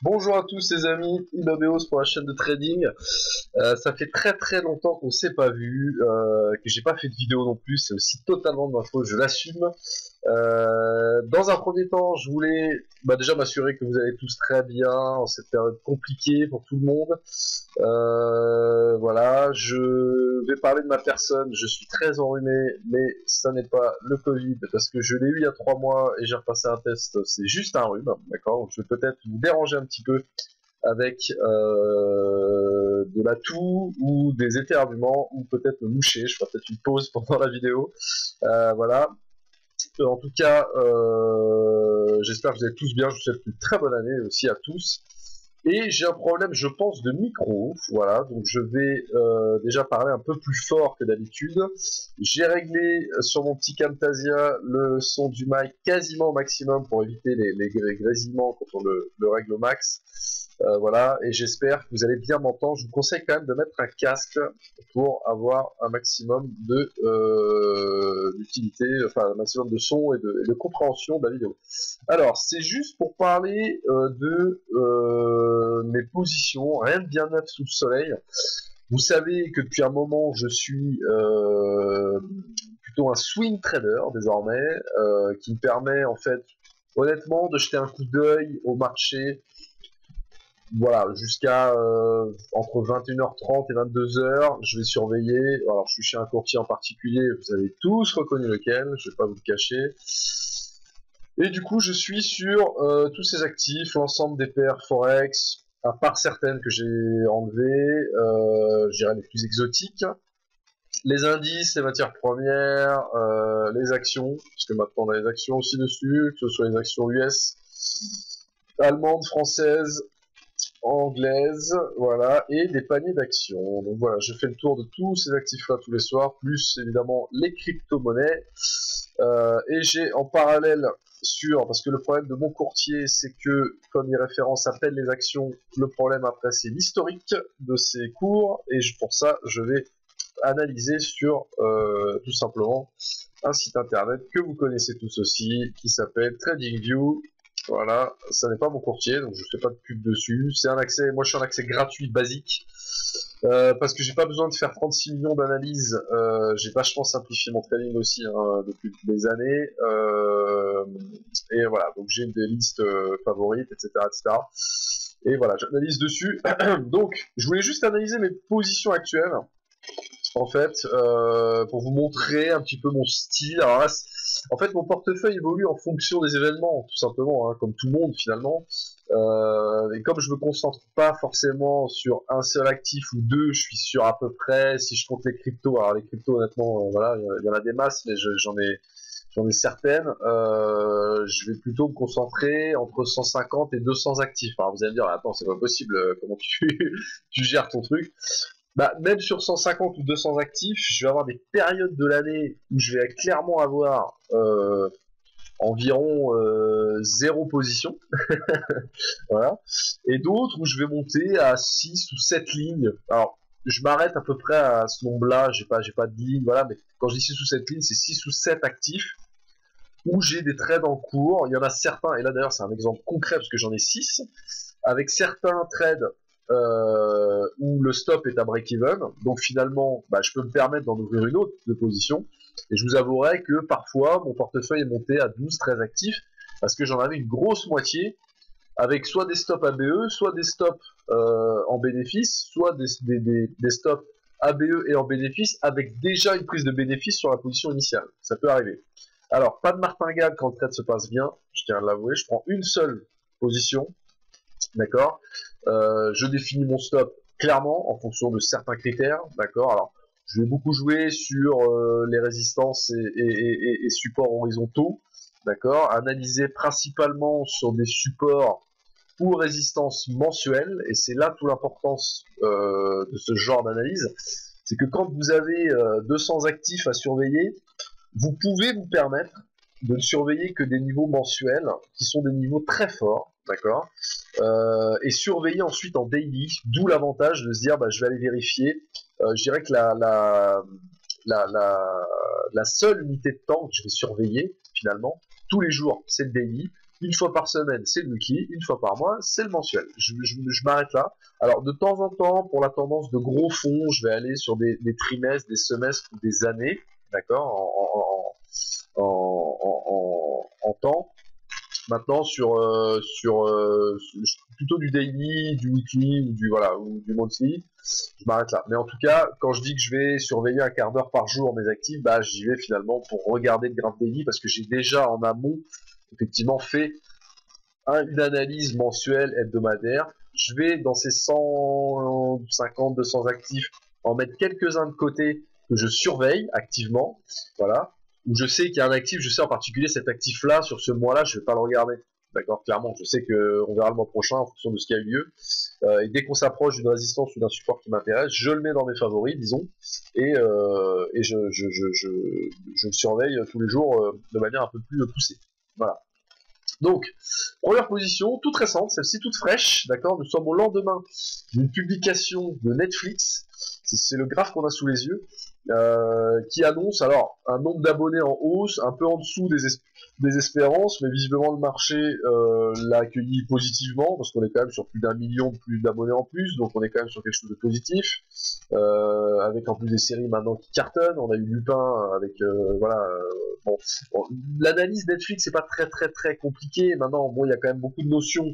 Bonjour à tous les amis, Ibabeos pour la chaîne de trading. Ça fait très très longtemps qu'on s'est pas vu, que j'ai pas fait de vidéo non plus, c'est aussi totalement de ma faute, je l'assume. Dans un premier temps, je voulais déjà m'assurer que vous allez tous très bien en cette période compliquée pour tout le monde. Voilà, je vais parler de ma personne, je suis très enrhumé, mais ça n'est pas le Covid, parce que je l'ai eu il y a 3 mois et j'ai repassé un test, c'est juste un rhume, d'accord. Donc je vais peut-être vous déranger un petit peu avec de la toux ou des éternuements, ou peut-être me moucher, je ferai peut-être une pause pendant la vidéo. Voilà. En tout cas, j'espère que vous allez tous bien, je vous souhaite une très bonne année aussi à tous. Et j'ai un problème, je pense, de micro, voilà, donc je vais déjà parler un peu plus fort que d'habitude. J'ai réglé sur mon petit Camtasia le son du mic quasiment au maximum pour éviter les grésillements quand on le règle au max. Voilà, et j'espère que vous allez bien m'entendre. Je vous conseille quand même de mettre un casque pour avoir un maximum de d'utilité, enfin un maximum de son et de compréhension de la vidéo. Alors, c'est juste pour parler de mes positions, rien de bien neuf sous le soleil. Vous savez que depuis un moment, je suis plutôt un swing trader désormais, qui me permet en fait, honnêtement, de jeter un coup d'œil au marché. Voilà, jusqu'à entre 21h30 et 22h, je vais surveiller. Alors, je suis chez un courtier en particulier, vous avez tous reconnu lequel, je ne vais pas vous le cacher. Et du coup, je suis sur tous ces actifs, l'ensemble des paires Forex, à part certaines que j'ai enlevées, je dirais les plus exotiques, les indices, les matières premières, les actions, parce que maintenant on a les actions aussi dessus, que ce soit les actions US, allemandes, françaises, anglaises, voilà, et des paniers d'actions. Donc voilà, je fais le tour de tous ces actifs-là tous les soirs, plus évidemment les crypto-monnaies. Et j'ai en parallèle parce que le problème de mon courtier, c'est que comme il référence à peine les actions, le problème après c'est l'historique de ces cours, et pour ça je vais analyser sur tout simplement un site internet que vous connaissez tous aussi, qui s'appelle TradingView. Voilà, ça n'est pas mon courtier, donc je ne fais pas de pub dessus. C'est un accès, moi je suis un accès gratuit basique, parce que j'ai pas besoin de faire 36 millions d'analyses. J'ai vachement simplifié mon trading aussi depuis des années. Et voilà, donc j'ai des listes favorites, etc., etc. Et voilà, j'analyse dessus. Donc, je voulais juste analyser mes positions actuelles, en fait, pour vous montrer un petit peu mon style. Alors là, en fait, mon portefeuille évolue en fonction des événements, tout simplement, hein, comme tout le monde finalement. Et comme je me concentre pas forcément sur un seul actif ou deux, je suis sur à peu près, si je compte les cryptos, alors les cryptos honnêtement, voilà, il y en a des masses, mais j'en ai certaines. Je vais plutôt me concentrer entre 150 et 200 actifs. Alors vous allez me dire, attends, c'est pas possible, comment tu gères ton truc? Bah, même sur 150 ou 200 actifs, je vais avoir des périodes de l'année où je vais clairement avoir environ 0 position, voilà, et d'autres où je vais monter à 6 ou 7 lignes. Alors, je m'arrête à peu près à ce nombre-là, j'ai pas de ligne, voilà, mais quand je dis 6 ou 7 lignes, c'est 6 ou 7 actifs où j'ai des trades en cours. Il y en a certains, et là d'ailleurs c'est un exemple concret parce que j'en ai 6, avec certains trades où le stop est à break-even, donc finalement je peux me permettre d'en ouvrir une autre de position, et je vous avouerai que parfois mon portefeuille est monté à 12-13 actifs, parce que j'en avais une grosse moitié, avec soit des stops ABE, soit des stops en bénéfice, soit des stops ABE et en bénéfice, avec déjà une prise de bénéfice sur la position initiale. Ça peut arriver. Alors, pas de martingale quand le trade se passe bien, je tiens à l'avouer, je prends une seule position, d'accord. Je définis mon stop clairement en fonction de certains critères, d'accord. Alors, je vais beaucoup jouer sur les résistances et supports horizontaux, d'accord. Analyser principalement sur des supports ou résistances mensuelles, et c'est là toute l'importance de ce genre d'analyse. C'est que quand vous avez 200 actifs à surveiller, vous pouvez vous permettre de ne surveiller que des niveaux mensuels, qui sont des niveaux très forts, d'accord, et surveiller ensuite en daily, d'où l'avantage de se dire, je vais aller vérifier. Je dirais que la seule unité de temps que je vais surveiller, finalement, tous les jours, c'est le daily, Une fois par semaine, c'est le weekly, une fois par mois, c'est le mensuel. Je m'arrête là. Alors, de temps en temps, pour la tendance de gros fonds, je vais aller sur des trimestres, des semestres ou des années, d'accord, en temps. Maintenant, plutôt du daily, du weekly ou du monthly, je m'arrête là. Mais en tout cas, quand je dis que je vais surveiller un quart d'heure par jour mes actifs, bah, j'y vais finalement pour regarder le graph daily parce que j'ai déjà en amont, effectivement, fait une analyse mensuelle, hebdomadaire. Je vais dans ces 150, 200 actifs en mettre quelques-uns de côté que je surveille activement, voilà, où je sais qu'il y a un actif, je sais en particulier cet actif-là, sur ce mois-là, je ne vais pas le regarder. D'accord, clairement, je sais qu'on verra le mois prochain en fonction de ce qui a eu lieu. Et dès qu'on s'approche d'une résistance ou d'un support qui m'intéresse, je le mets dans mes favoris, disons, et je le surveille tous les jours de manière un peu plus poussée. Voilà. Donc, première position, toute récente, celle-ci toute fraîche, d'accord. Nous sommes au lendemain d'une publication de Netflix, c'est le graphe qu'on a sous les yeux, qui annonce alors un nombre d'abonnés en hausse, un peu en dessous des espérances, mais visiblement le marché l'a accueilli positivement, parce qu'on est quand même sur plus d'1 million plus d'abonnés en plus, donc on est quand même sur quelque chose de positif, avec en plus des séries maintenant qui cartonnent. On a eu Lupin avec bon, l'analyse Netflix c'est pas très compliqué. Maintenant, bon, il y a quand même beaucoup de notions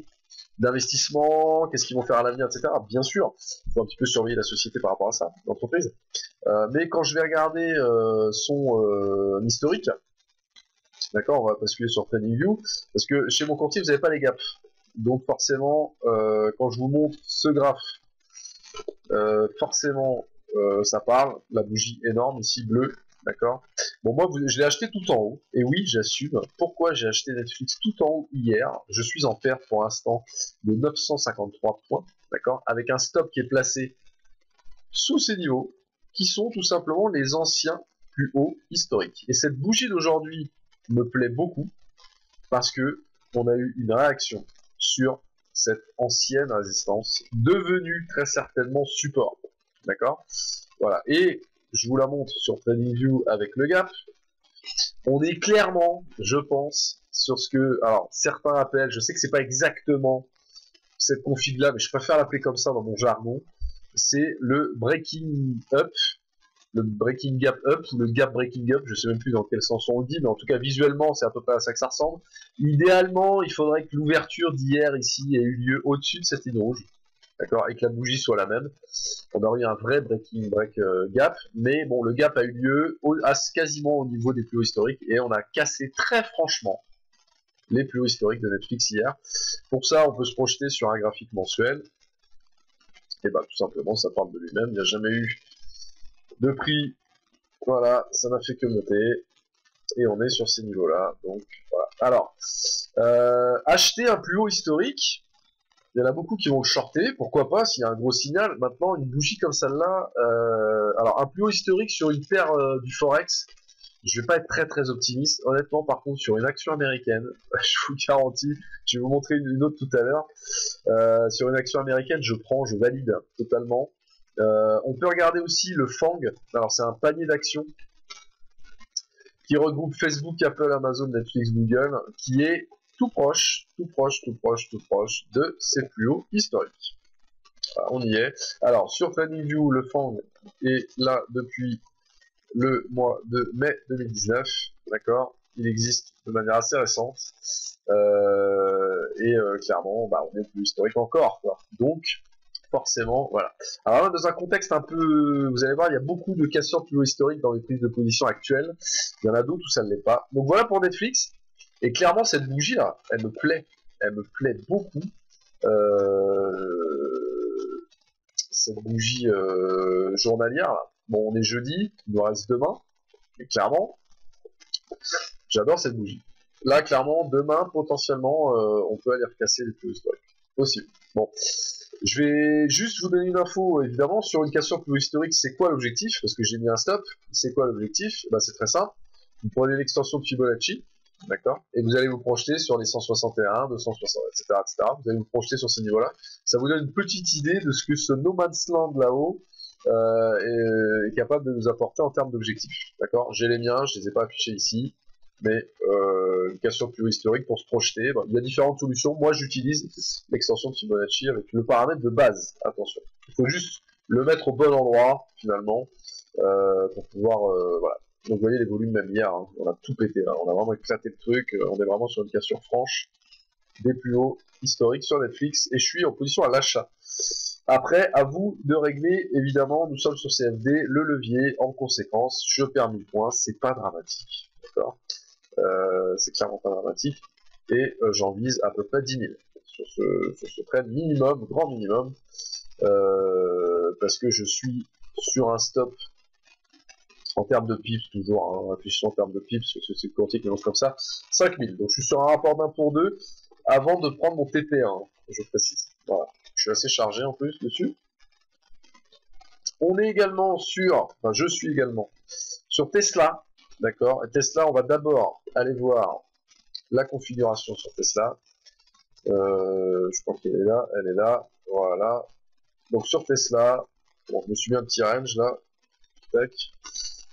d'investissement, qu'est-ce qu'ils vont faire à l'avenir, etc. Bien sûr, il faut un petit peu surveiller la société par rapport à ça, l'entreprise. Mais quand je vais regarder son historique, d'accord, on va basculer sur TradingView, parce que chez mon courtier, vous n'avez pas les gaps. Donc forcément, quand je vous montre ce graphe, forcément, ça parle, la bougie énorme ici, bleue, d'accord. Bon, moi, je l'ai acheté tout en haut, et oui, j'assume. Pourquoi j'ai acheté Netflix tout en haut hier? Je suis en perte pour l'instant de 953 points, d'accord, avec un stop qui est placé sous ces niveaux, qui sont tout simplement les anciens plus hauts historiques. Et cette bougie d'aujourd'hui me plaît beaucoup, parce que on a eu une réaction sur cette ancienne résistance, devenue très certainement support. D'accord? Voilà. Et je vous la montre sur TradingView avec le gap. On est clairement, je pense, sur ce que, alors, certains appellent, je sais que c'est pas exactement cette config-là, mais je préfère l'appeler comme ça dans mon jargon, c'est le breaking up, le breaking gap up, ou le gap breaking up, je sais même plus dans quel sens on le dit, mais en tout cas visuellement c'est à peu près à ça que ça ressemble. Idéalement, il faudrait que l'ouverture d'hier ici ait eu lieu au-dessus de cette ligne rouge, d'accord, et que la bougie soit la même. On aurait eu un vrai gap, mais bon, le gap a eu lieu quasiment au niveau des plus hauts historiques, et on a cassé très franchement les plus hauts historiques de Netflix hier. Pour ça, on peut se projeter sur un graphique mensuel, et bah tout simplement ça parle de lui-même, il n'y a jamais eu de prix, voilà, ça n'a fait que monter, et on est sur ces niveaux-là, donc voilà. Alors, acheter un plus haut historique, il y en a beaucoup qui vont le shorter, pourquoi pas, s'il y a un gros signal. Maintenant, une bougie comme celle-là, alors un plus haut historique sur une paire du Forex, je vais pas être très optimiste. Honnêtement, par contre, sur une action américaine, je vous garantis, je vais vous montrer une autre tout à l'heure, sur une action américaine, je valide totalement. On peut regarder aussi le FANG, alors c'est un panier d'actions qui regroupe Facebook, Apple, Amazon, Netflix, Google, qui est tout proche de ses plus hauts historiques. Voilà, on y est. Alors sur TradingView, le FANG est là depuis le mois de mai 2019, d'accord. Il existe de manière assez récente, clairement, bah, on est plus historique encore, quoi. Donc forcément, voilà. Alors là, dans un contexte un peu, vous allez voir, il y a beaucoup de casseurs plus haut historiques dans les prises de position actuelles. Il y en a d'autres où ça ne l'est pas. Donc voilà pour Netflix. Et clairement, cette bougie-là, elle me plaît beaucoup. Cette bougie journalière, là. Bon, on est jeudi, il nous reste demain, mais clairement, j'adore cette bougie. Là, clairement, demain, potentiellement, on peut aller recasser les plus hauts historiques. Possible. Bon. Je vais juste vous donner une info, évidemment, sur une cassure plus historique, c'est quoi l'objectif? Parce que j'ai mis un stop, c'est quoi l'objectif? Bah, c'est très simple, vous prenez l'extension de Fibonacci, d'accord? Et vous allez vous projeter sur les 161, 260, etc., etc. Vous allez vous projeter sur ces niveaux-là. Ça vous donne une petite idée de ce que ce no man's land là-haut est capable de nous apporter en termes d'objectifs, d'accord? J'ai les miens, je les ai pas affichés ici. mais une cassure plus historique pour se projeter. Bon, il y a différentes solutions. Moi, j'utilise l'extension de Fibonacci avec le paramètre de base. Attention, il faut juste le mettre au bon endroit, finalement, pour pouvoir... voilà. Donc, vous voyez les volumes même hier, hein, on a tout pété, là. On a vraiment éclaté le truc. On est vraiment sur une cassure franche des plus hauts historiques sur Netflix, et je suis en position à l'achat. Après, à vous de régler, évidemment, nous sommes sur CFD, le levier, en conséquence, je perds 1000 points, c'est pas dramatique, d'accord, c'est clairement pas dramatique, et j'en vise à peu près 10 000 sur ce trade minimum, grand minimum, parce que je suis sur un stop en termes de pips, toujours, hein, attention en termes de pips, parce que c'est quantique qui lance comme ça, 5000, donc je suis sur un rapport d'1 pour 2, avant de prendre mon TP1, je précise, voilà. Je suis assez chargé en plus dessus. On est également sur, enfin je suis également sur Tesla, d'accord. Tesla, on va d'abord aller voir la configuration sur Tesla. Je crois qu'elle est là, elle est là, voilà. Donc sur Tesla, bon, je me suis mis un petit range là, tac.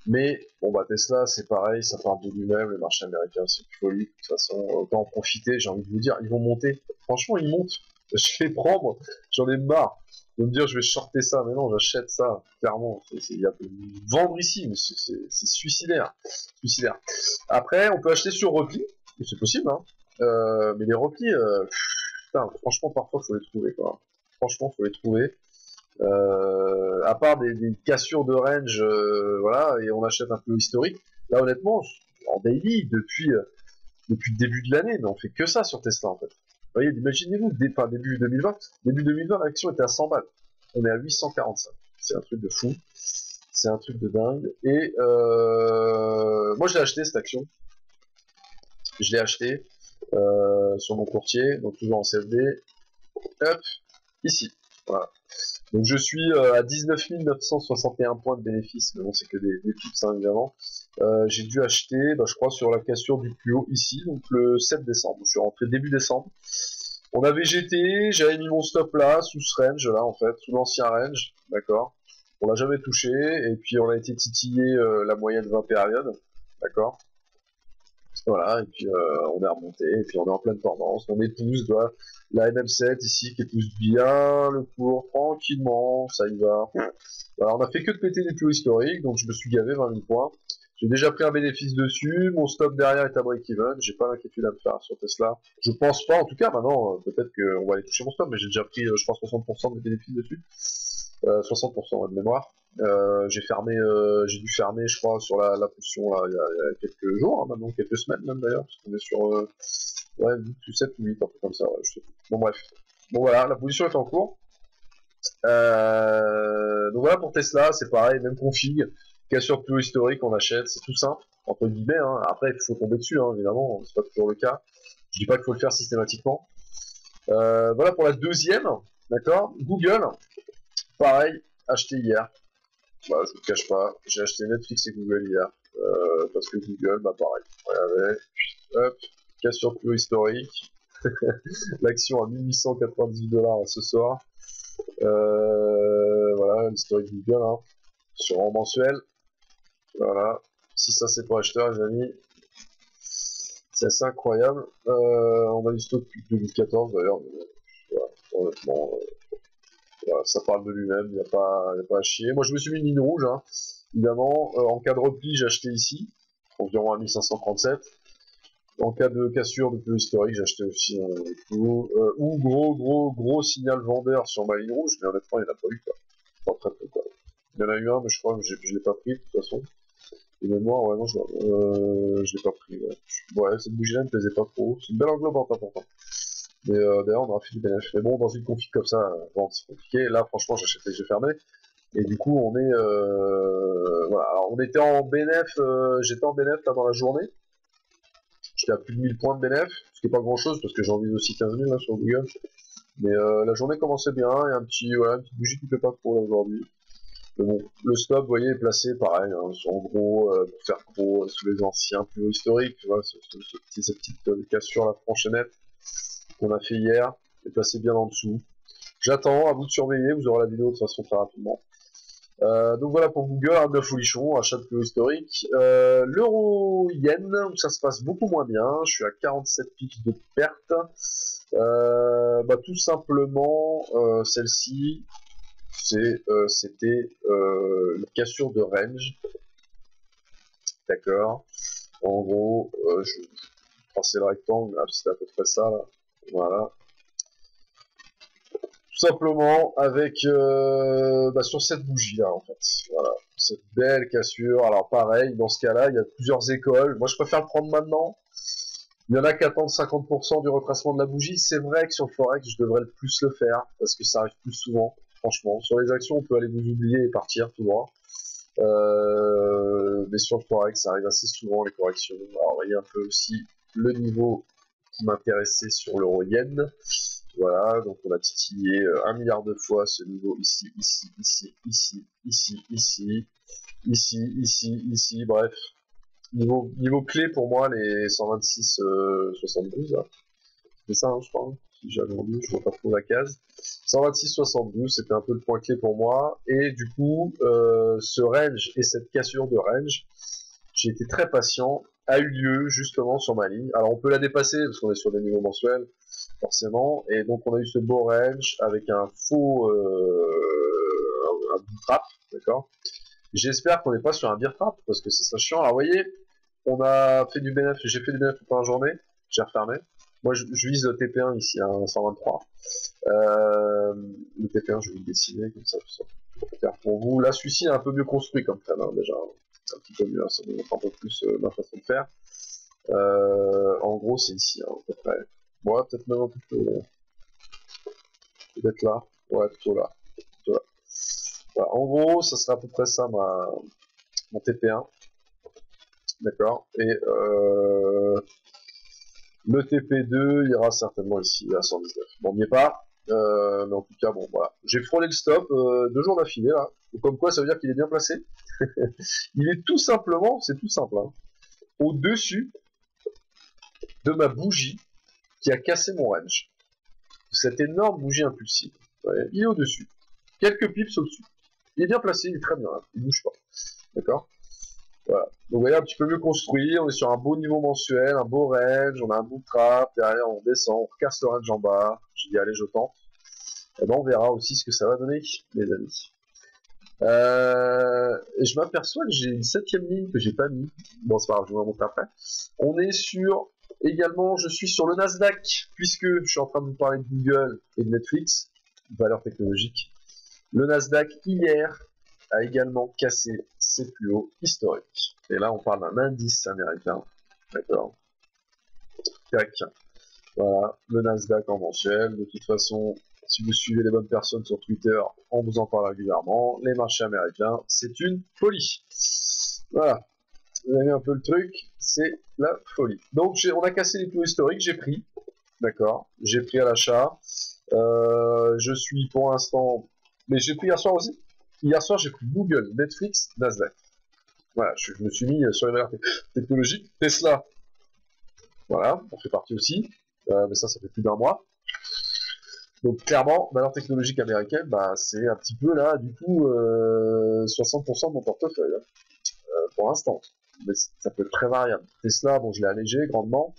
Mais bon bah Tesla c'est pareil, ça part de lui-même, le marché américain c'est une folie, de toute façon autant en profiter, j'ai envie de vous dire, ils vont monter, franchement ils montent, je vais prendre, j'en ai marre de me dire je vais shorter ça, mais non j'achète ça, clairement, il y a vendre ici, mais c'est suicidaire, suicidaire. Après on peut acheter sur repli, c'est possible, hein, mais les replis, putain, franchement parfois faut les trouver quoi, franchement faut les trouver. À part des cassures de range, voilà, et on achète un peu historique. Là, honnêtement, en daily, depuis le début de l'année, mais on fait que ça sur Tesla, en fait. Vous voyez, imaginez-vous, début 2020, l'action était à 100 balles. On est à 845. C'est un truc de fou. C'est un truc de dingue. Et moi, je l'ai acheté, cette action. Je l'ai acheté sur mon courtier, donc toujours en CFD. Hop, ici. Voilà. Donc je suis à 19 961 points de bénéfice, mais bon c'est que des pips hein, évidemment. J'ai dû acheter, bah, je crois, sur la cassure du plus haut ici, donc le 7 décembre. Je suis rentré début décembre. On avait GT, j'avais mis mon stop là, sous ce range là en fait, sous l'ancien range, d'accord. On l'a jamais touché, et puis on a été titillé la moyenne 20 périodes, d'accord. Voilà, et puis on est remonté, et puis on est en pleine tendance, on épouse la MM7 ici qui épouse bien le cours, tranquillement, ça y va. Voilà, on a fait que de péter les plus hauts historiques, donc je me suis gavé 20 000 points. J'ai déjà pris un bénéfice dessus, mon stop derrière est à break-even, j'ai pas d'inquiétude à me faire sur Tesla. Je pense pas, en tout cas, maintenant, peut-être qu'on va aller toucher mon stop, mais j'ai déjà pris, je pense, 60% des bénéfices dessus. 60% de mémoire. J'ai dû fermer, je crois, sur la position là, il y a quelques jours, hein, maintenant, quelques semaines même d'ailleurs, parce qu'on est sur ouais, 7 ou 8, un peu comme ça, ouais, je sais plus. Bon bref. Bon voilà, la position est en cours. Donc voilà pour Tesla, c'est pareil, même config, cassure plus historique, on achète, c'est tout simple, entre guillemets, hein. Après il faut tomber dessus, hein, évidemment, c'est pas toujours le cas. Je dis pas qu'il faut le faire systématiquement. Voilà pour la deuxième, d'accord. Google, pareil, acheté hier. Bah, je vous le cache pas, j'ai acheté Netflix et Google hier, parce que Google, bah pareil, regardez, hop, cassure plus historique, l'action à 1898 $ ce soir, voilà, l'historique Google, hein, sur en mensuel, voilà, si ça c'est pour acheteur les amis, c'est assez incroyable, on a du stock depuis 2014 d'ailleurs, voilà, honnêtement, voilà, ça parle de lui-même, il n'y a pas à chier. Moi je me suis mis une ligne rouge, hein. Évidemment, en cas de repli j'ai acheté ici, environ à 1537. En cas de cassure de plus historique, j'ai acheté aussi ou gros signal vendeur sur ma ligne rouge, mais honnêtement il n'y en a pas eu quoi. Enfin, très peu quoi. Il y en a eu un, mais je crois que je l'ai pas pris de toute façon. Et mémoire, ouais, non, je l'ai pas pris. Ouais, cette bougie là ne me plaisait pas trop. C'est une belle englobante pourtant. Mais d'ailleurs, on aura fait du bénéfice. Mais bon, dans une config comme ça, bon, c'est compliqué. Là, franchement, j'achète les yeux fermés. Et du coup, on est, voilà. Alors, on était en bénéf, j'étais en bénéf là dans la journée. J'étais à plus de 1000 points de bénéf, ce qui est pas grand chose parce que j'en vise aussi 15 000 là sur Google. Mais la journée commençait bien. Il y a un petit, voilà, une petite bougie qui fait pas trop là aujourd'hui. Mais bon, le stop, vous voyez, est placé pareil, hein, en gros, pour faire gros sous les anciens plus hauts historiques. Tu vois, cette petite cassure la franche et nette qu'on a fait hier est placé bien en dessous. J'attends, à vous de surveiller, vous aurez la vidéo de toute façon très rapidement. Donc voilà pour Google, un 9 folichon, achat de plus historique. L'euro-yen, où ça se passe beaucoup moins bien, je suis à 47 pips de perte. Bah, tout simplement, celle-ci, c'était une cassure de range, d'accord. En gros, je vais tracer le rectangle, c'était à peu près ça, là. Voilà. Tout simplement avec bah, sur cette bougie là en fait, voilà, cette belle cassure. Alors pareil, dans ce cas-là, il y a plusieurs écoles. Moi je préfère le prendre maintenant. Il y en a qui attendent 50% du retracement de la bougie. C'est vrai que sur le Forex, je devrais le plus le faire parce que ça arrive plus souvent. Franchement, sur les actions, on peut aller vous oublier et partir tout droit. Mais sur le Forex, ça arrive assez souvent les corrections. Alors, vous voyez un peu aussi le niveau qui m'intéressait sur l'euro-yen. Voilà, donc on a titillé 1 milliard de fois ce niveau ici, ici, ici, ici, ici, ici, ici, ici, ici, bref. Niveau clé pour moi, les 126, 72, là. C'est ça, hein, je crois. Si j'avais envie, je vois pas trop la case. 126, 72, c'était un peu le point clé pour moi. Et du coup, ce range et cette cassure de range, j'ai été très patient, a eu lieu justement sur ma ligne. Alors on peut la dépasser parce qu'on est sur des niveaux mensuels, forcément. Et donc on a eu ce beau range avec un faux un boot trap, d'accord. J'espère qu'on n'est pas sur un bear trap parce que c'est ça chiant. Alors vous voyez, on a fait du bénéfice, j'ai fait du bénéfice pendant la journée, j'ai refermé. Moi je vise le TP1 ici, à 123. Le TP1 je vais le dessiner comme ça, pour faire pour vous. Là celui-ci est un peu mieux construit comme ça, hein, déjà. Un petit peu mieux, hein, ça nous montre un peu plus ma façon de faire. En gros c'est ici, hein, à peu près. Ouais, peut-être même un peu plus. Peut-être là. Ouais, plutôt là. Plutôt là. Voilà, en gros, ça serait à peu près ça mon TP1. D'accord. Et le TP2 ira certainement ici à 119. Bon, on n'y est pas. Mais en tout cas, bon, voilà. J'ai frôlé le stop 2 jours d'affilée, là. Donc, comme quoi, ça veut dire qu'il est bien placé. Il est tout simplement, c'est tout simple, hein, au-dessus de ma bougie qui a cassé mon range. Cette énorme bougie impulsive. Ouais, il est au-dessus. Quelques pips au-dessus. Il est bien placé, il est très bien, hein. Il bouge pas. D'accord. Voilà. Donc vous voyez, un petit peu mieux construit, on est sur un beau niveau mensuel, un beau range, on a un bout de trap, derrière on descend, on casse le range en bas, je dis allez je tente. Et ben on verra aussi ce que ça va donner, les amis. Et je m'aperçois que j'ai une 7ème ligne que j'ai pas mis. Bon c'est pas grave, je vais vous montrer après. On est sur, également, je suis sur le Nasdaq, puisque je suis en train de vous parler de Google et de Netflix, valeur technologique. Le Nasdaq hier a également cassé ses plus hauts historiques. Et là, on parle d'un indice américain. D'accord. Tac. Voilà, le Nasdaq en mensuel. De toute façon, si vous suivez les bonnes personnes sur Twitter, on vous en parle régulièrement. Les marchés américains, c'est une folie. Voilà. Vous avez un peu le truc, c'est la folie. Donc, on a cassé les plus hauts historiques, j'ai pris. D'accord. J'ai pris à l'achat. Je suis pour l'instant... Mais j'ai pris hier soir aussi. Hier soir, j'ai pris Google, Netflix, Nasdaq. Voilà, je me suis mis sur les valeurs technologiques. Tesla, voilà, on fait partie aussi. Mais ça fait plus d'1 mois. Donc clairement, valeur technologique américaine, bah, c'est un petit peu là, du coup, 60% de mon portefeuille, pour l'instant. Mais ça peut être très variable. Tesla, bon, je l'ai allégé grandement.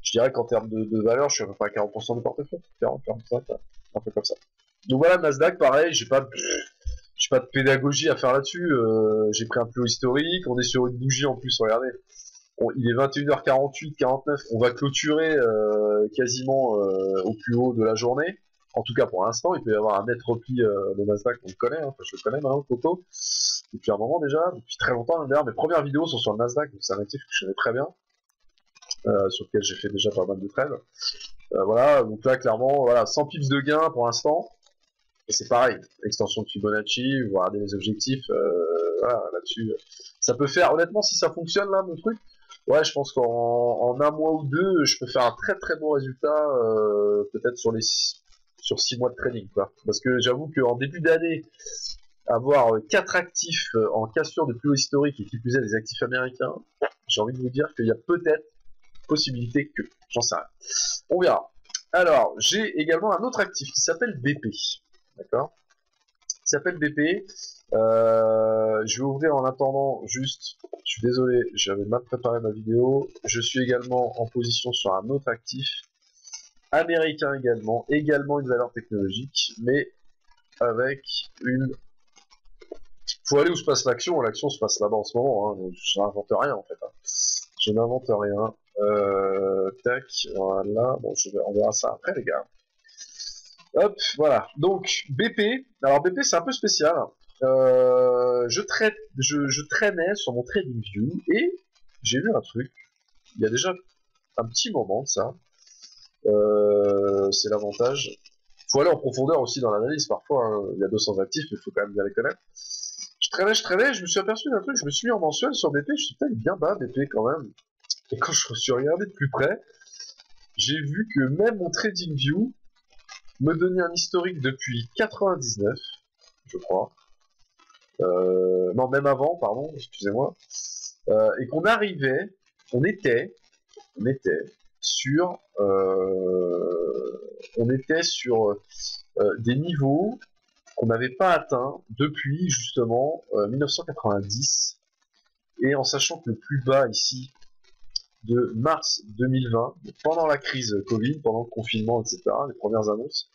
Je dirais qu'en termes de valeur, je suis à peu près à 40% du portefeuille. 40, 45, un peu comme ça. Donc voilà, Nasdaq, pareil, j'ai pas de pédagogie à faire là-dessus. J'ai pris un plus haut historique. On est sur une bougie en plus, regardez. Il est 21h48, 49. On va clôturer quasiment au plus haut de la journée. En tout cas, pour l'instant, il peut y avoir un net repli de Nasdaq, on le connaît. Hein. Enfin, je le connais maintenant, Coco. Depuis un moment déjà, depuis très longtemps. D'ailleurs, mes premières vidéos sont sur le Nasdaq, donc c'est un actif que je connais très bien. Sur lequel j'ai fait déjà pas mal de trades. Voilà, donc là, clairement, voilà, 100 pips de gain pour l'instant. Et c'est pareil, extension de Fibonacci, vous regardez les objectifs, voilà, là-dessus. Ça peut faire, honnêtement, si ça fonctionne là, mon truc, ouais, je pense qu'en 1 mois ou 2, je peux faire un très très bon résultat, peut-être sur 6 mois de trading, quoi. Parce que j'avoue qu'en début d'année, avoir 4 actifs en cassure de plus haut historique et qui plus est des actifs américains, j'ai envie de vous dire qu'il y a peut-être possibilité que, j'en sais rien. On verra. Alors, j'ai également un autre actif qui s'appelle BP. D'accord. s'appelle BP. Je vais ouvrir en attendant, juste, je suis désolé, j'avais mal préparé ma vidéo. Je suis également en position sur un autre actif, américain également une valeur technologique, mais avec une... Faut aller où se passe l'action se passe là-bas en ce moment, hein, donc je n'invente rien en fait. Hein. Je n'invente rien. Tac, voilà, bon, on verra ça après les gars. Hop, voilà. Donc BP. Alors BP c'est un peu spécial. Je traînais sur mon TradingView et j'ai vu un truc. Il y a déjà un petit moment de ça. C'est l'avantage. Il faut aller en profondeur aussi dans l'analyse parfois. Hein. Il y a 200 actifs, mais il faut quand même bien les connaître. Je traînais, je me suis aperçu d'un truc. Je me suis mis en mensuel sur BP. Je me suis dit, putain, il est bien bas BP quand même. Et quand je me suis regardé de plus près, j'ai vu que même mon TradingView me donnait un historique depuis 99, je crois. Non, même avant, pardon, excusez-moi. Et qu'on arrivait, on était sur, des niveaux qu'on n'avait pas atteints depuis justement 1990. Et en sachant que le plus bas ici, de mars 2020, pendant la crise Covid, pendant le confinement, etc., les premières annonces,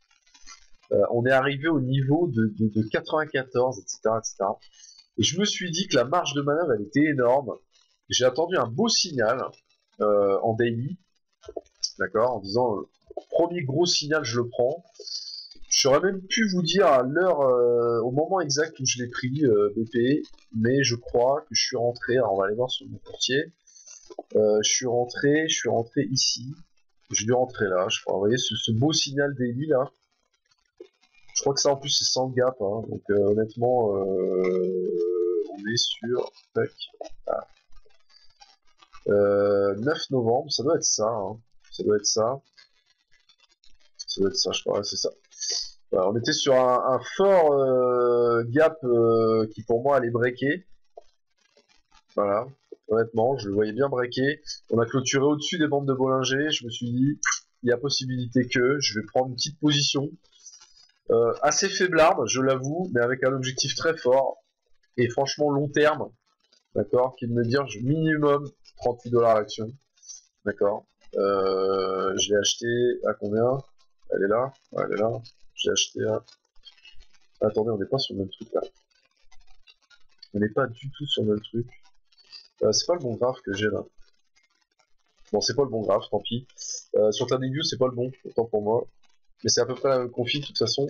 on est arrivé au niveau de 94, etc., etc. Et je me suis dit que la marge de manœuvre, elle était énorme. J'ai attendu un beau signal en daily, d'accord, en disant premier gros signal, je le prends. J'aurais même pu vous dire à l'heure, au moment exact où je l'ai pris, BP, mais je crois que je suis rentré. Alors on va aller voir sur mon courtier. Je suis rentré ici. J'ai dû rentrer là, je crois. Vous voyez ce beau signal daily là. Je crois que ça en plus c'est sans gap, hein. Donc honnêtement, on est sur tac, 9 novembre, ça doit être ça, hein. Ça doit être ça, je crois, ouais, c'est ça. Voilà, on était sur un fort gap qui pour moi allait breaker. Voilà, honnêtement, je le voyais bien breaker. On a clôturé au-dessus des bandes de Bollinger. Je me suis dit, il y a possibilité que je vais prendre une petite position. Assez faiblarde, je l'avoue, mais avec un objectif très fort et franchement long terme, d'accord, qui est de me dire minimum 38 $ l'action, d'accord. Je l'ai acheté à combien? Elle est là, ouais, elle est là. J'ai acheté à... Attendez, on n'est pas sur le même truc là. On n'est pas du tout sur le même truc. C'est pas le bon graphe que j'ai là. Bon, c'est pas le bon graphe, tant pis. Sur ta début, c'est pas le bon, autant pour moi. Mais c'est à peu près la même config de toute façon.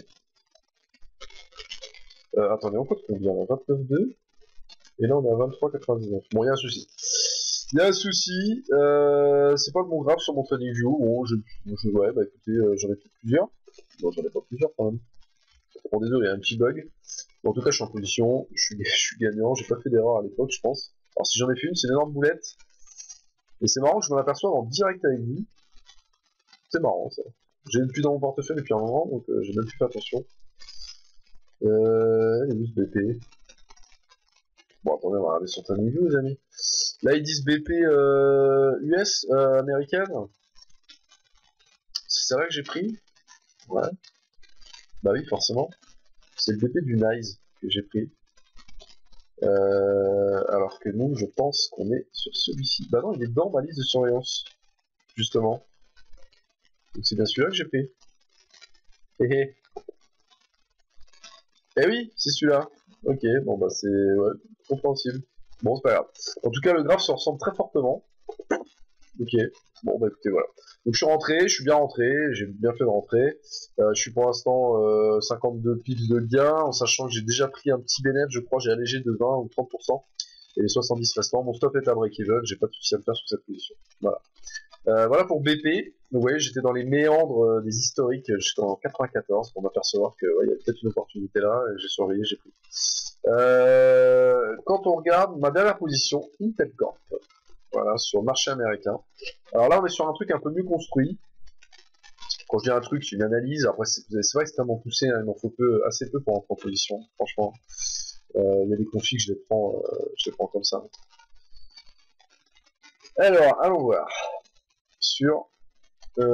Attendez, on cote combien là? 29,2. Et là on est à 23,99. Bon, il y a un souci. Il y a un souci. C'est pas le bon graphe sur mon TradingView. Bon, ouais, bah écoutez, j'en ai fait plusieurs. Bon, j'en ai pas plusieurs quand même. Bon, désolé, il y a un petit bug. Bon, en tout cas, je suis en position. Je suis gagnant. J'ai pas fait d'erreur à l'époque, je pense. Alors, si j'en ai fait une, c'est une énorme boulette. Et c'est marrant que je m'en aperçoive en direct avec vous. C'est marrant ça. J'ai plus dans mon portefeuille depuis un moment, donc j'ai même plus fait attention. Les BP. Bon, attendez, on va regarder sur TradingView, les amis. Là, ils disent BP US, américaine. C'est vrai que j'ai pris. Ouais. Bah oui, forcément. C'est le BP du NICE que j'ai pris. Alors que nous, je pense qu'on est sur celui-ci. Bah non, il est dans ma liste de surveillance. Justement. Donc c'est bien celui-là que j'ai pris. Eh oui, c'est celui-là. Ok, bon bah c'est ouais, compréhensible. Bon, c'est pas grave. En tout cas, le graphe se ressemble très fortement. Ok, bon bah écoutez, voilà. Donc je suis rentré, je suis bien rentré, j'ai bien fait de rentrer. Je suis pour l'instant 52 pips de gain, en sachant que j'ai déjà pris un petit bénéfice, je crois, j'ai allégé de 20 ou 30%. Et les 70 restants, mon stop est à break-even, j'ai pas de souci à me faire sur cette position. Voilà. Voilà pour BP. Vous voyez, j'étais dans les méandres des historiques jusqu'en 94 pour m'apercevoir que ouais, il y a peut-être une opportunité là. J'ai surveillé, j'ai pris. Quand on regarde ma dernière position, Intel Corp, voilà, sur le marché américain. Alors là, on est sur un truc un peu mieux construit. Quand je dis un truc, c'est une analyse. Après, c'est vrai que c'est tellement poussé, hein, il m'en faut assez peu pour entrer en position, franchement. Il y a des configs, je les prends comme ça. Alors, allons voir. Sur tac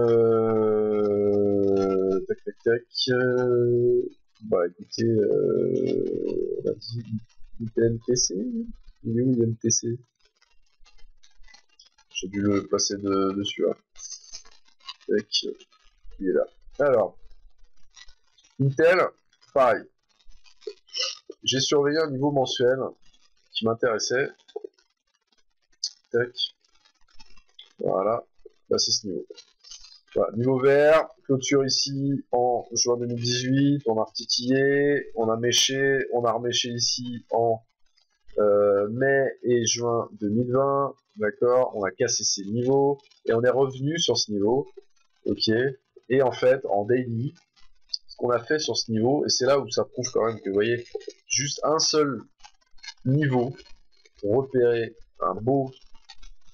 tac tac Bah écoutez, on a dit INTC. Il est où INTC? J'ai dû le passer dessus. Hein. Il est là. Alors, Intel, pareil. J'ai surveillé un niveau mensuel qui m'intéressait. Tac. Voilà. Là, c'est ce niveau. Voilà. Niveau vert, clôture ici en juin 2018. On a retitillé, on a méché, on a reméché ici en mai et juin 2020. D'accord. On a cassé ces niveaux et on est revenu sur ce niveau. Ok. Et en fait, en daily, ce qu'on a fait sur ce niveau, et c'est là où ça prouve quand même que, vous voyez, juste un seul niveau pour repérer un beau,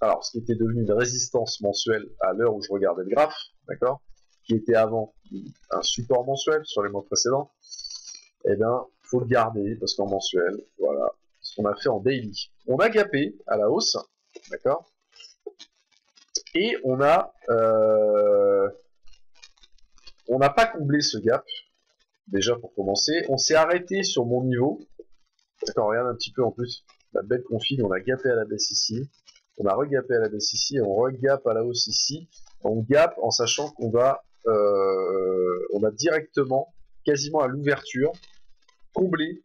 alors ce qui était devenu une résistance mensuelle à l'heure où je regardais le graphe, d'accord, qui était avant un support mensuel sur les mois précédents, eh bien, faut le garder parce qu'en mensuel, voilà, ce qu'on a fait en daily. On a gapé à la hausse, d'accord, et on n'a pas comblé ce gap, déjà pour commencer. On s'est arrêté sur mon niveau. D'accord, regarde un petit peu en plus la belle config. On a gapé à la baisse ici. On a regapé à la baisse ici. Et on regape à la hausse ici. On gape en sachant qu'on va on va directement, quasiment à l'ouverture, combler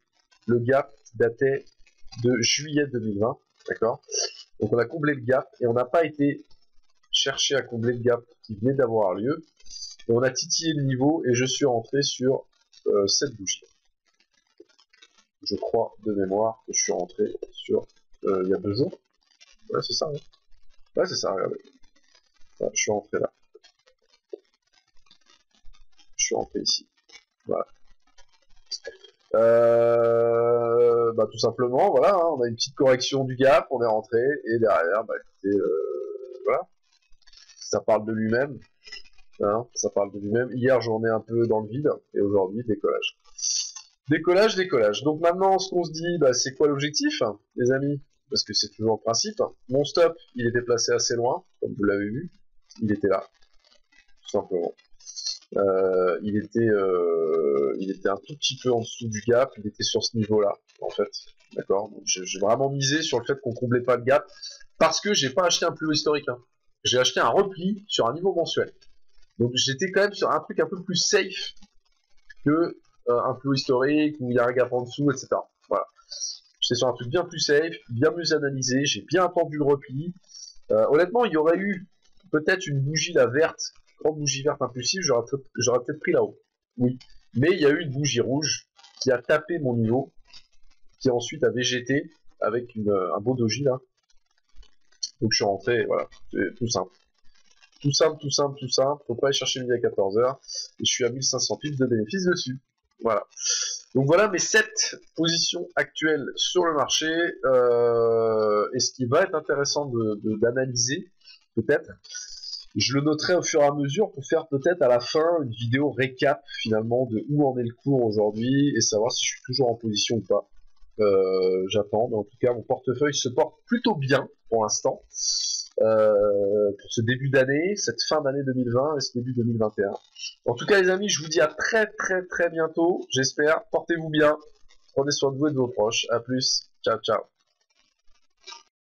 le gap qui datait de juillet 2020. D'accord. Donc on a comblé le gap et on n'a pas été chercher à combler le gap qui venait d'avoir lieu. Et on a titillé le niveau et je suis rentré sur cette bougie. Je crois de mémoire que je suis rentré sur il y a 2 jours. Ouais, c'est ça. Hein. Ouais, c'est ça, regardez. Ouais, je suis rentré là. Je suis rentré ici. Voilà. Bah, tout simplement, voilà, hein, on a une petite correction du gap, on est rentré, et derrière, bah écoutez, voilà. Ça parle de lui-même. Hein, ça parle de lui-même. Hier, j'en ai un peu dans le vide, et aujourd'hui, décollage. Décollage, décollage. Donc maintenant, ce qu'on se dit, bah, c'est quoi l'objectif, les amis? Parce que c'est toujours le principe. Mon stop, il était placé assez loin, comme vous l'avez vu. Il était là, tout simplement. Il était un tout petit peu en dessous du gap. Il était sur ce niveau-là, en fait. D'accord. J'ai vraiment misé sur le fait qu'on comblait pas le gap, parce que j'ai pas acheté un plus haut historique. Hein. J'ai acheté un repli sur un niveau mensuel. Donc j'étais quand même sur un truc un peu plus safe que un plus haut historique où il y a un gap en dessous, etc. Voilà. J'étais sur un truc bien plus safe, bien mieux analysé, j'ai bien attendu le repli. Honnêtement, il y aurait eu peut-être une bougie la verte, grande bougie verte impulsive, j'aurais peut-être pris là-haut. Oui. Mais il y a eu une bougie rouge qui a tapé mon niveau, qui ensuite a végété avec un beau doji là. Donc je suis rentré, voilà, c'est tout simple. Tout simple, tout simple, tout simple. Faut pas aller chercher midi à 14h. Et je suis à 1500 pips de bénéfices dessus. Voilà. Donc voilà mes 7 positions actuelles sur le marché. Et ce qui va être intéressant d'analyser, peut-être, je le noterai au fur et à mesure pour faire peut-être à la fin une vidéo récap finalement de où en est le cours aujourd'hui et savoir si je suis toujours en position ou pas. J'attends, mais en tout cas mon portefeuille se porte plutôt bien pour l'instant. Pour ce début d'année, cette fin d'année 2020 et ce début 2021. En tout cas les amis, je vous dis à très très très bientôt, j'espère. Portez-vous bien, prenez soin de vous et de vos proches. À plus, ciao ciao.